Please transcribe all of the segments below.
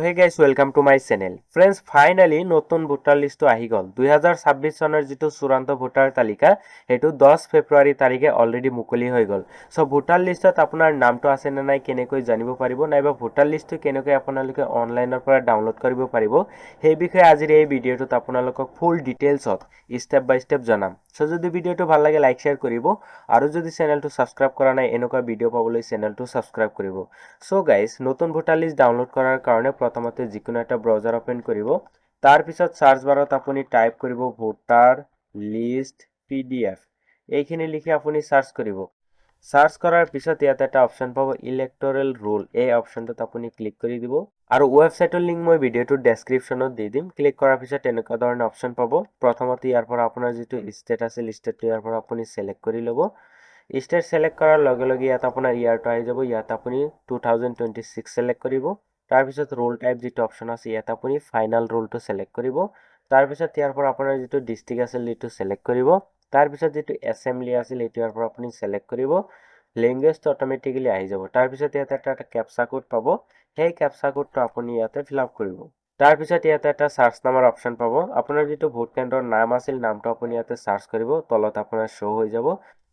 hey guys welcome to my channel friends finally নতুন voter লিষ্টটো আহি গ'ল 2026 চনৰ যিটো চূড়ান্ত ভোটাৰ তালিকা সেইটো 10 ফেব্ৰুৱাৰী তাৰিখে অলৰেডি মুকলি হৈ গ'ল সো ভোটাৰ লিষ্টত আপোনাৰ নামটো আছে নে নাই কেনেকৈ জানিব পাৰিব নাইবা ভোটাৰ লিষ্টটো কেনেকৈ আপোনালোকে অনলাইনৰ পৰা ডাউনলোড কৰিব পাৰিব সেই বিষয়ে আজিৰ এই ভিডিঅ'টোত আপোনালোকক ফুল ডিটেইলছত ষ্টেপ বাই ষ্টেপ জনাম সো যদি ভিডিঅ'টো ভাল লাগে লাইক শেয়াৰ কৰিব আৰু যদি চেনেলটো সাবস্ক্ৰাইব কৰা নাই এনেকুৱা ভিডিঅ' পাবলৈ চেনেলটো সাবস্ক্ৰাইব কৰিব সো গাইস নতুন ভোটাৰ লিষ্ট ডাউনলোড কৰাৰ কাৰণে প্ৰথমতে যিকোনো এটা ব্ৰাউজাৰ ওপেন কৰিব তাৰ পিছত সাৰ্চ বাৰত আপুনি টাইপ কৰিব ভোটাৰ লিষ্ট পিডিএফ এইখিনি লিখি আপুনি সাৰ্চ কৰিব সাৰ্চ কৰাৰ পিছত ইয়াতে এটা অপচন পাব ইলেক্টৰেল ৰুল এই অপচনটোত আপুনি ক্লিক কৰি দিব আৰু ওয়েবসাইটৰ লিংক মই ভিডিঅ'টোৰ ডেসক্ৰিপচনত দি দিম ক্লিক কৰাৰ পিছত এনেকুৱা ধৰণৰ অপচন পাব প্ৰথমতে ইয়াৰ পৰা আপোনাৰ যিটো ষ্টেট আছে লিষ্টটো ইয়াৰ পৰা আপুনি সিলেক্ট কৰি ল'ব ষ্টেট সিলেক্ট কৰাৰ লগে লগে ইয়াত আপোনাৰ ইয়াৰটো আহি যাব ইয়াত আপুনি 2026 সিলেক্ট কৰিব তাৰ পিছত ৰোল টাইপ যিটো অপচন আছে ইয়াত আপুনি ফাইনাল ৰোলটো সিলেক্ট কৰিব তাৰ পিছত ইয়াৰ পৰা আপোনাৰ যিটো ডিস্ট্ৰিক্ট আছে লিটো সিলেক্ট কৰিব তাৰ পিছত যিটো এসেম্বলি আছে লিটো ইয়াৰ পৰা আপুনি সিলেক্ট কৰিব ল্যাঙ্গুৱেজটো অটোমেটিক্যালি আহি যাব তাৰ পিছত ইয়াত এটা ক্যাপচা কোড পাব সেই ক্যাপচা কোডটো আপুনি ইয়াতে ফিল আপ কৰিব তাৰ পিছত ইয়াতে এটা সাৰ্চ নামৰ অপচন পাব আপোনাৰ যিটো ভোট কেন্দ্ৰৰ নাম আছিল নামটো আপুনি ইয়াতে সাৰ্চ কৰিব তলত আপোনাৰ শো হৈ যাব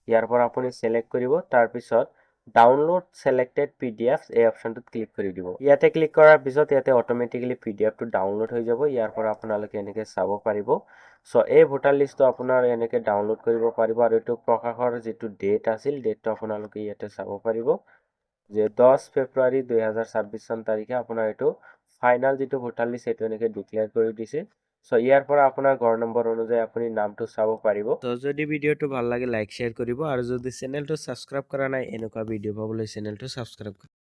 ইয়াৰ পৰা আপুনি সিলেক্ট কৰিব তাৰ পিছত ডাউনলোড সিলেক্টেড পিডিএফ এই অপচনটোত ক্লিক কৰি দিব ইয়াতে ক্লিক কৰাৰ পিছত ইয়াতে অটোমেটিক্যালি পিডিএফটো ডাউনলোড হৈ যাব ইয়াৰ পৰা আপোনালোকে এনেকৈ চাব পাৰিব সো এই ভোটাৰ লিষ্টটো আপোনাৰ এনেকৈ ডাউনলোড কৰিব পাৰিব আৰু এইটো প্ৰকাশৰ যিটো ডেট আছিল ডেটটো আপোনালোকে ইয়াতে চাব পাৰিব যে 10 ফেব্ৰুৱাৰী 2026 চন তাৰিখে আপোনাৰ এইটো ফাইনাল যিটো ভোটাৰ লিষ্ট সেইটো এনেকৈ ডিক্লেয়াৰ কৰি দিছে সো ইয়াৰ পৰা আপোনাৰ ঘৰ নম্বৰ অনুযায়ী আপুনি নামটো চাব পাৰিব তো যদি ভিডিঅ'টো ভাল লাগে লাইক শেয়াৰ কৰিব আৰু যদি চেনেলটো সাবস্ক্ৰাইব কৰা নাই এনেকুৱা ভিডিঅ' পাবলৈ চেনেলটো সাবস্ক্ৰাইব